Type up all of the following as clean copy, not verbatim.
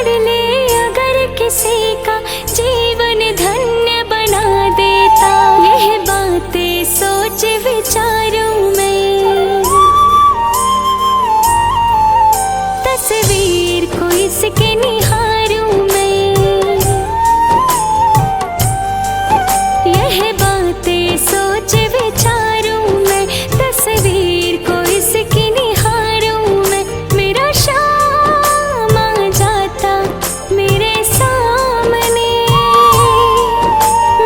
बदले अगर किसी का जीवन धन्य बना देता, यह बातें सोच विचारूं मैं। तस्वीर को इसके निहारूं मैं, यह बातें सोच विचारूं मैं। तस्वीर को इसकी निहारूं मैं। मेरा शाम आ जाता मेरे सामने,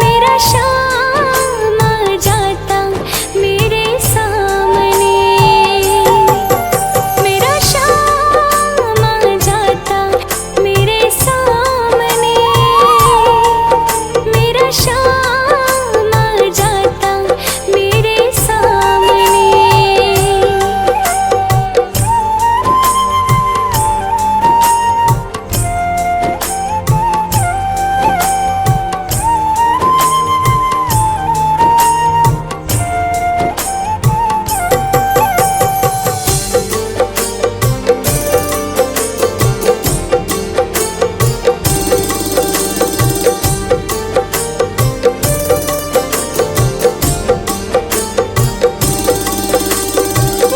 मेरा शाम आ जाता मेरे सामने, मेरा शाम आ जाता मेरे सामने, मेरा शाम आ जाता मेरे सामने।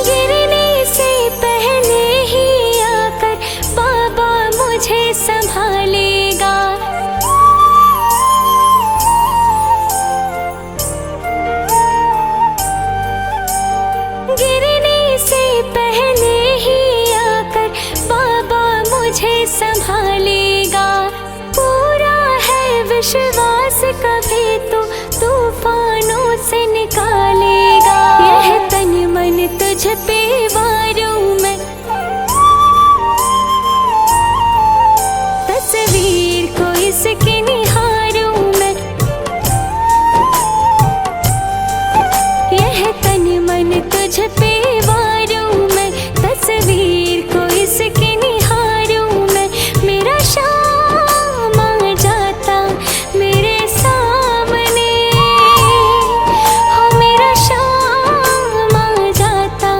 गिरने से पहले ही आकर बाबा मुझे संभालेगा। गिरने से पहले ही आकर बाबा मुझे संभालेगा। पूरा है विश्वास कभी तो तूफानों से निकालेगा। यह तन मन तुझ पे वारूं मैं, तस्वीर को इसके निहारूं मैं। यह तन मन तुझ पे वारूं मैं, तस्वीर को इसके निहारूं मैं। मेरा शाम आ जाता मेरे सामने, हो मेरा शाम आ जाता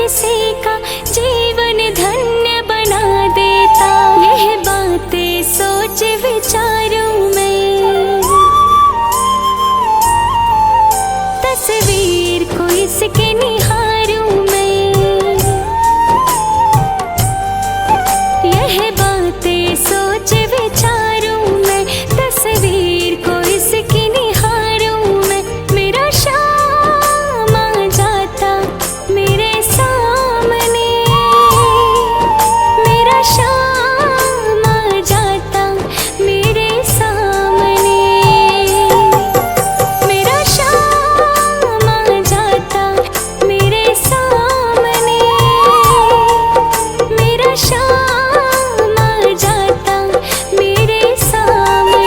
किसी का जीवन धन्य बना देता। यह बातें सोच विचारूं मैं, तस्वीर को इसके निहारूं मैं। यह बातें सोच विचारूं मैं, तस्वीर को इसकी निहारूं मैं। मेरा शाम आ जाता मेरे सामने, मेरा शाम आ जाता मेरे सामने, मेरा शाम आ जाता मेरे सामने, मेरा शाम आ जाता मेरे सामने।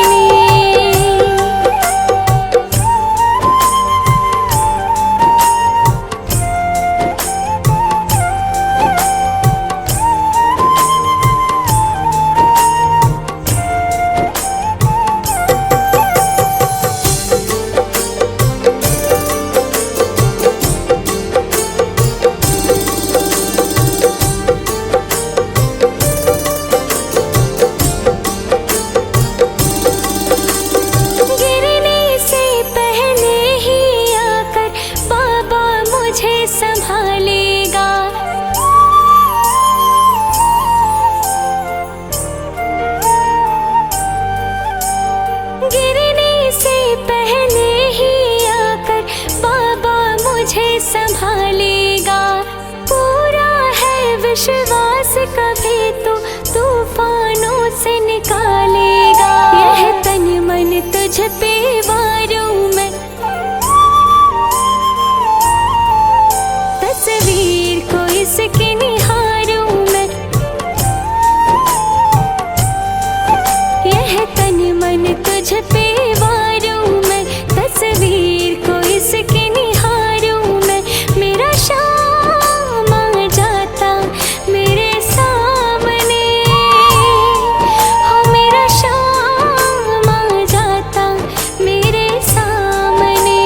गिरने से पहले ही आकर बाबा मुझे संभालेगा। गिरने से पहले ही आकर बाबा मुझे संभालेगा। पूरा है विश्वास कभी तो तूफानों से निकालेगा। यह तन मन तुझ पे वारूं मैं, तस्वीर को इसके निहारूं मैं। यह तन मन तुझ पे वारूं मैं, तस्वीर को इसके निहारूं मैं। मेरा शाम आ जाता मेरे सामने, हो मेरा शाम आ जाता मेरे सामने,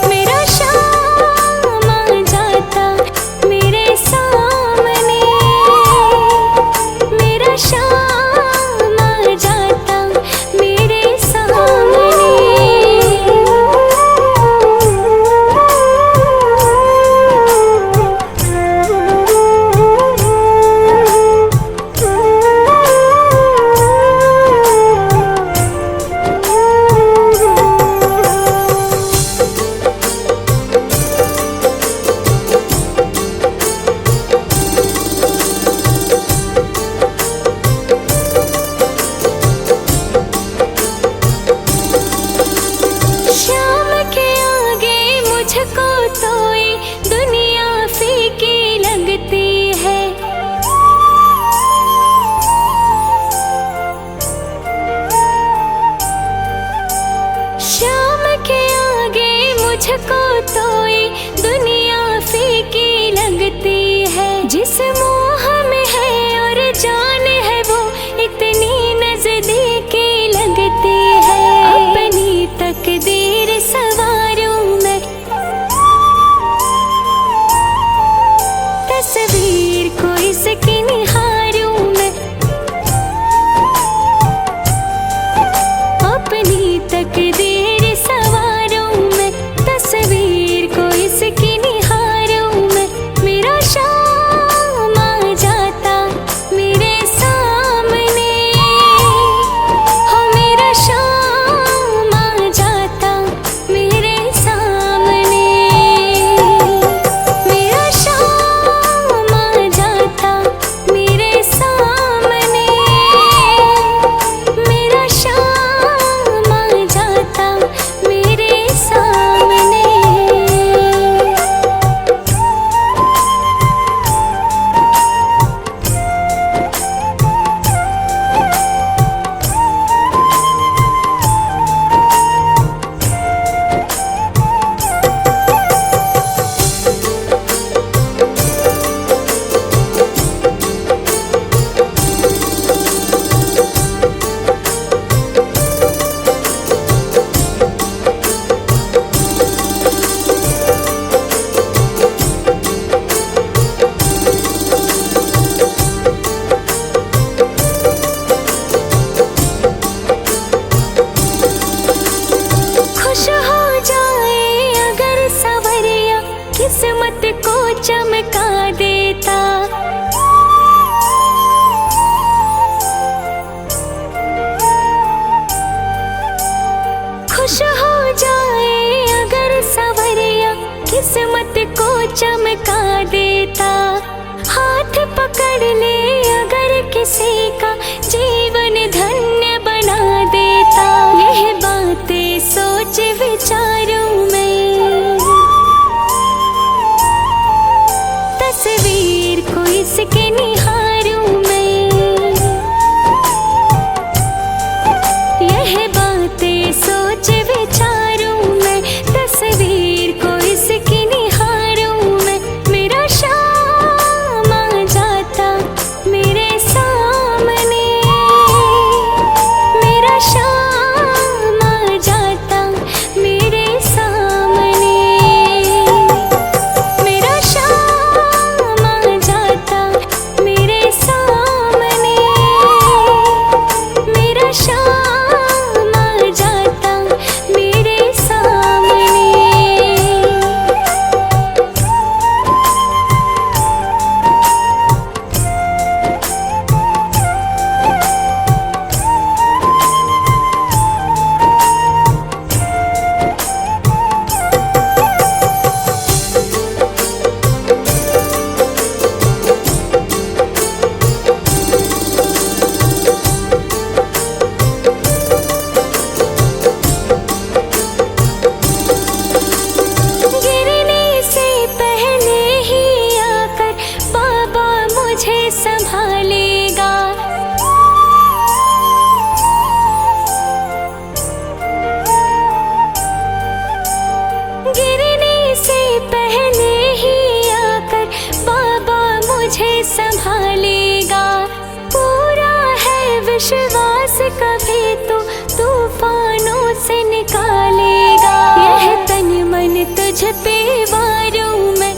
मेरा शाम आ जाता मेरे सामने, मेरा शाम आ जाता मेरे सामने। शाम के आगे मुझको तो ये दुनिया फीकी लगती है। शाम के आगे मुझको तो ये दुनिया फीकी लगती है। जिस मोह में है और जान है वो इतनी नजदीकी लगती है। अपनी तकदीर सवारूं मैं, तस्वीर को इसकी निहारूं मैं। अपनी तकदीर सवारूं मैं, तस्वीर को इसकी निहारूं मैं। मेरा शाम आ जाता मेरे सामने, हो मेरा शाम आ जाता मेरे सामने, मेरा शाम आ जाता मेरे सामने, मेरा शाम आ जाता इसके निहारूं मैं। यह बातें सोच विचारूं मैं, तस्वीर को इसकी निहारूं मैं। मेरा शाम आ जाता मेरे सामने, मेरा शाम आ जाता मेरे सामने, मेरा शाम आ जाता मेरे सामने, मेरा शाम आ जाता मेरे सामने। गिरने से पहले ही आकर बाबा मुझे संभालेगा। गिरने से पहले ही आकर बाबा मुझे संभालेगा। पूरा है विश्वास, कभी तो तूफानों से निकालेगा। यह तन मन तुझ पे वारूं मैं,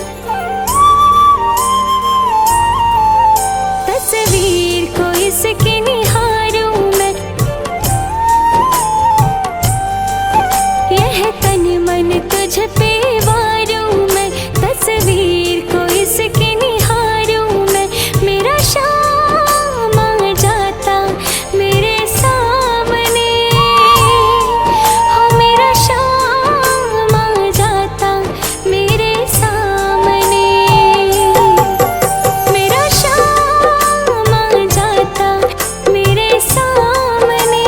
तस्वीर को इसके निहारूं मैं। यह तन मन तुझ पे वारूं मैं, तस्वीर को इसके निहारूं मैं। मेरा शाम आ जाता मेरे सामने, हो मेरा शाम आ जाता मेरे सामने, मेरा शाम आ जाता मेरे सामने,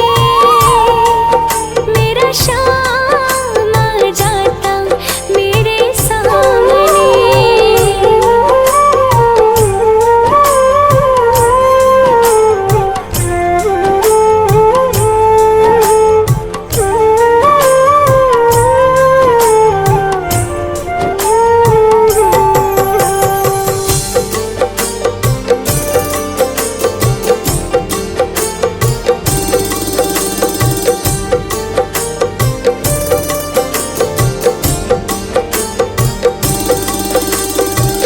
मेरा शाम आ जाता मेरे सामने।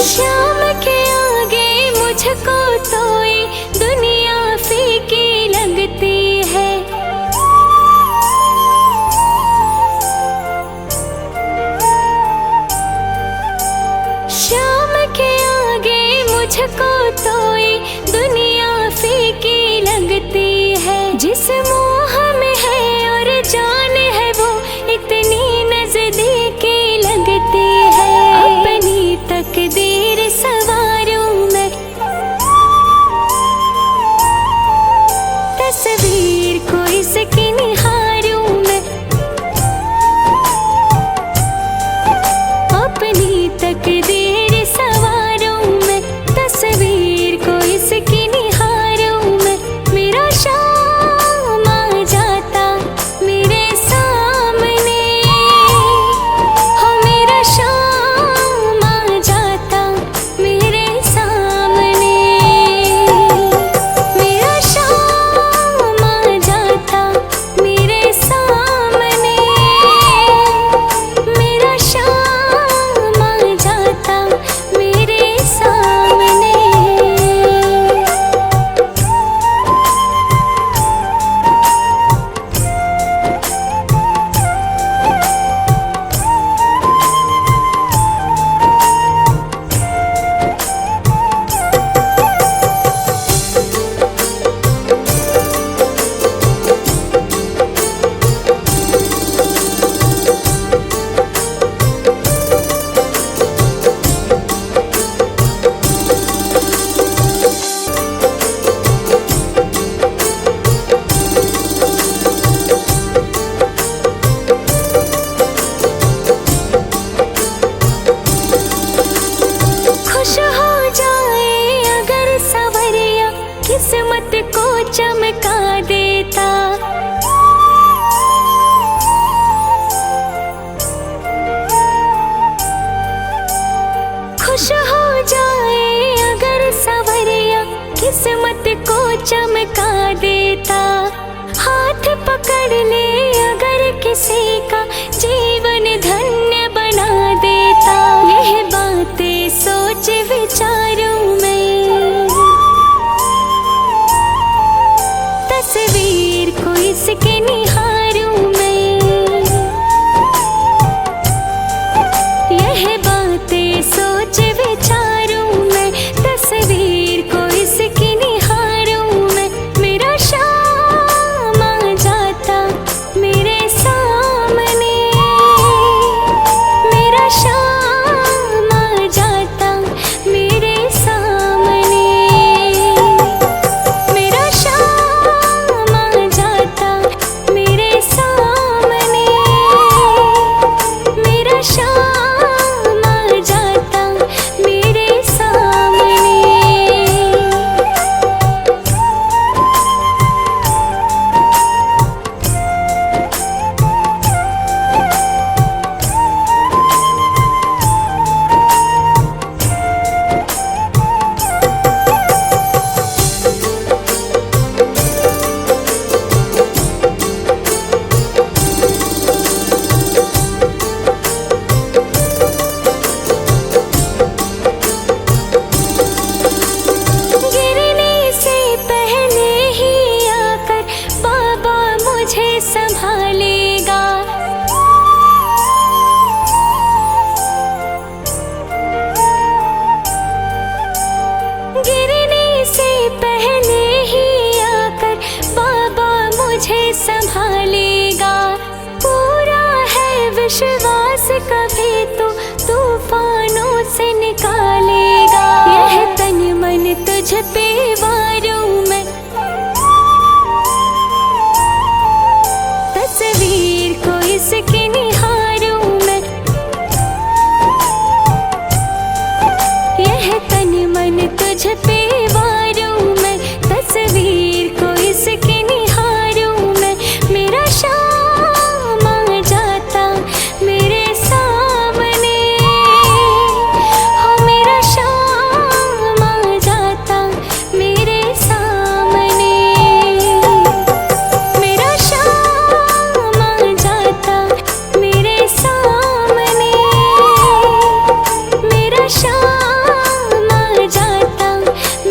शाम के आगे मुझको तो ये दुनिया फीकी लगती है। शाम के आगे मुझको तो ये दुनिया फीकी लगती है। जिस मोह में है और जान है वो इतनी नजदीकी लगती है। अपनी तकदीर सवारूं मैं, तस्वीर को इसकी निहारूं मैं। अपनी तकदीर सवारूं मैं, तस्वीर को इसकी निहारूं मैं। मेरा शाम किस्मत को चमका देता। खुश हो जाए अगर सवरिया किस्मत को चमका देता। हाथ पकड़ ले अगर किसी का जीवन धन्य बना देता। यह बातें सोच विचारूं मैं, तस्वीर को इसके निहारूं मैं। यह बातें सोच विचारूं मैं, तस्वीर को इसकी निहारूं मैं। मेरा शाम आ जाता मेरे सामने, मेरा शाम आ जाता मेरे सामने। मेरा शाम आ जाता मेरे सामने, मेरा शाम आ जाता मेरे सामने। गिरने से पहले ही आकर बाबा मुझे संभालेगा। गिरने से पहले ही आकर बाबा मुझे संभालेगा। पूरा है विश्वास कभी तो तूफानों से निकालेगा। यह तन मन तुझ पे वारूं मैं, तस्वीर को इसके निहारूं मैं। यह तन मन तुझ पे वारूं मैं, तस्वीर को इसके निहारूं मैं। मेरा शाम आ जाता मेरे सामने, हो मेरा शाम आ जाता मेरे सामने। मेरा शाम आ जाता मेरे सामने, मेरा शाम आ जाता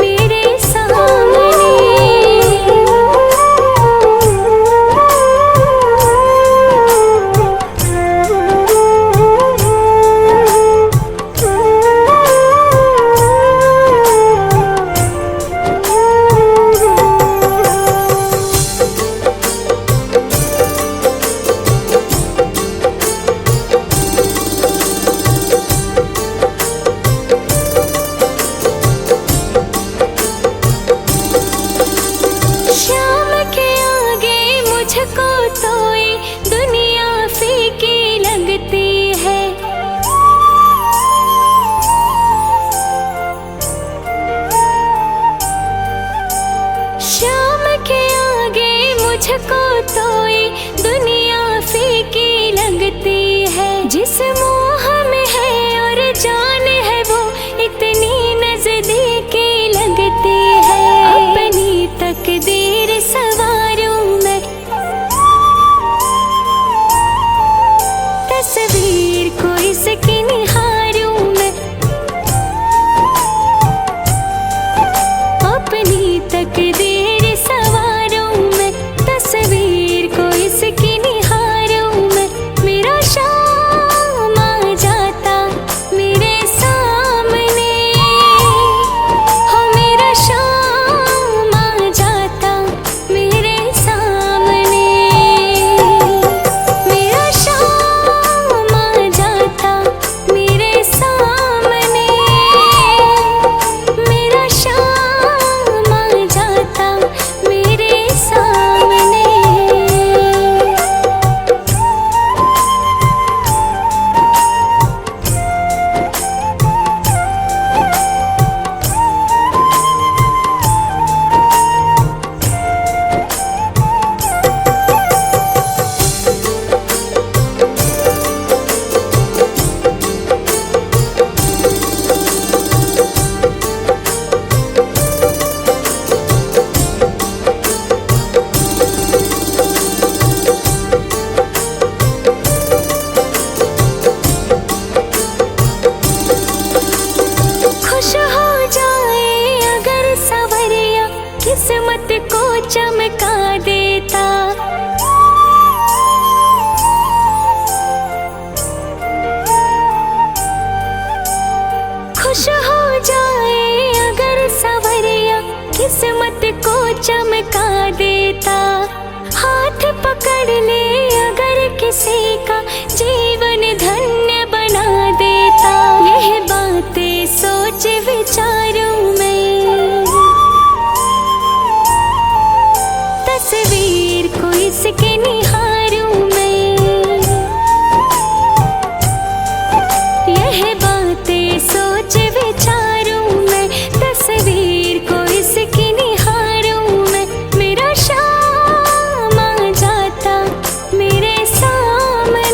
मेरे सामने। शाम के आगे मुझको तो ये दुनिया फीकी लगती है। शाम के आगे मुझको तो ये दुनिया फीकी लगती है। जिस मोह में है और जान है वो इतनी नजदीकी लगती है। अपनी तकदीर सवारूं मैं, तस्वीर को इसकी निहारूं मैं। अपनी तकदीर सवारूं मैं, तस्वीर को इसकी पढ़ ले अगर किसी का जीवन धन्य बना देता। यह बातें सोच विचारूं मैं, तस्वीर को इसके निहारूं मैं। यह बातें सोच विचारूं मैं, तस्वीर को इसकी निहारूं मैं। मेरा शाम आ जाता मेरे सामने,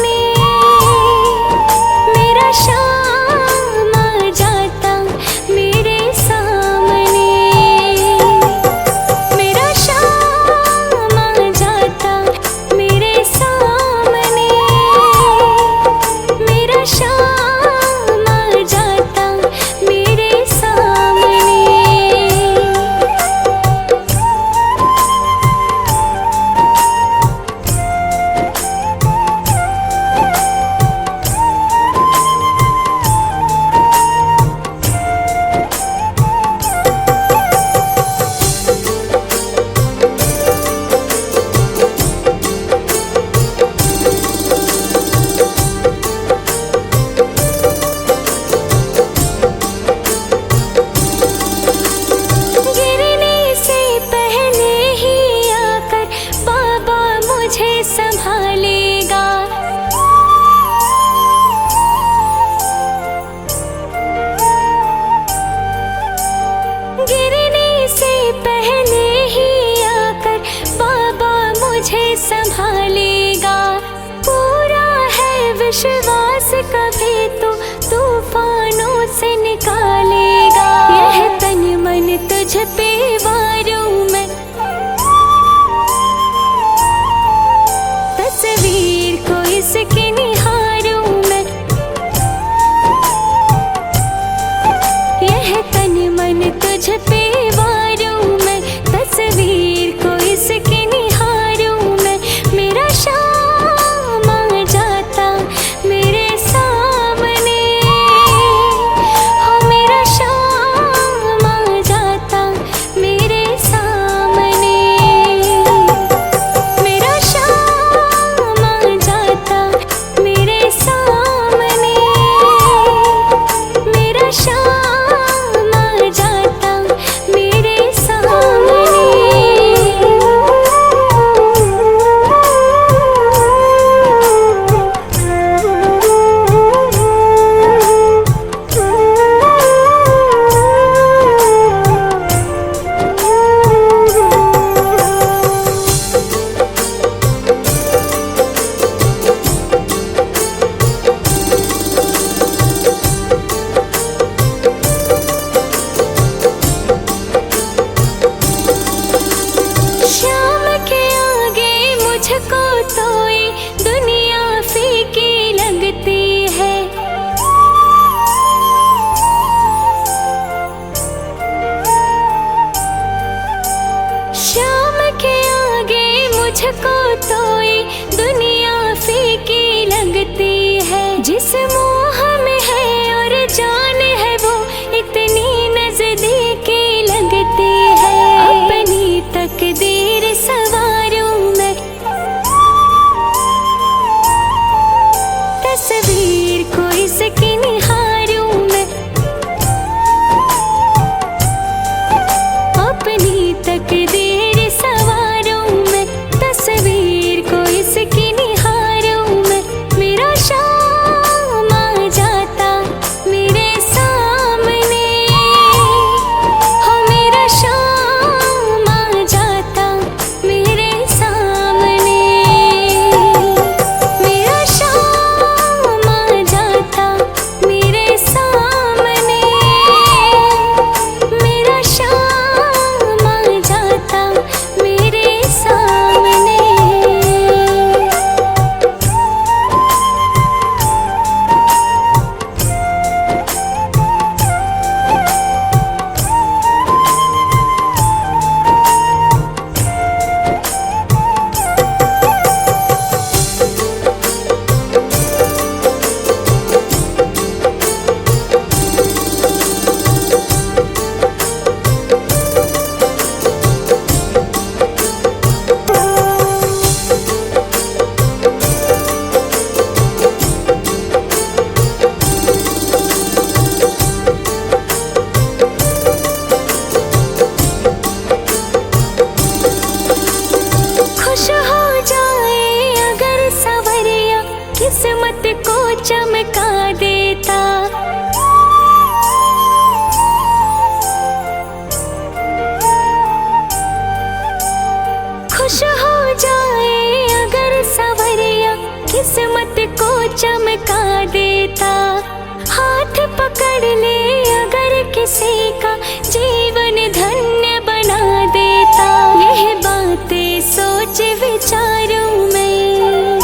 किसी का जीवन धन्य बना देता। यह बातें सोच विचारूं मैं,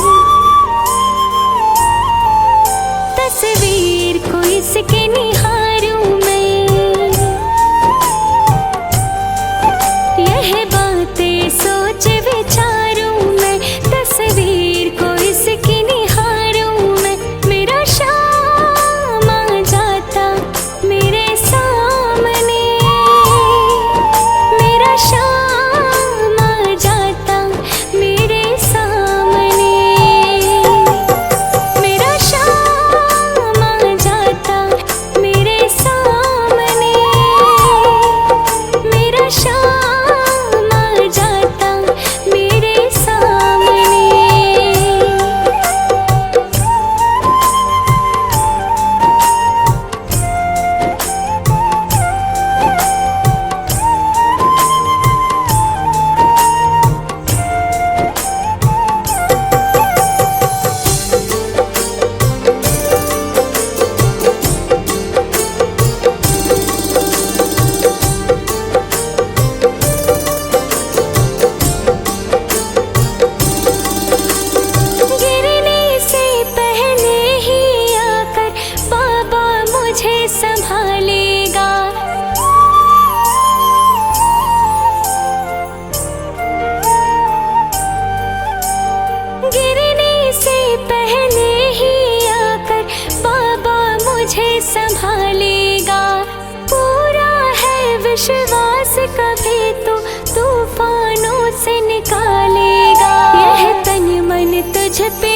तस्वीर को इसके निहारूं मैं। यह बातें सोच विचारूं मैं, तस्वीर को इसकी निहारूं मैं। मेरा शाम आ जाता मेरे सामने, मेरा शाम आ जाता मेरे सामने, मेरा शाम आ जाता मेरे सामने, मेरा शाम आ जाता मेरे सामने। गिरने से पहले ही आकर बाबा मुझे संभालेगा। गिरने से पहले ही आकर बाबा मुझे संभालेगा। पूरा है विश्वास कभी तो तूफानों से निकालेगा। यह तन मन तुझ पे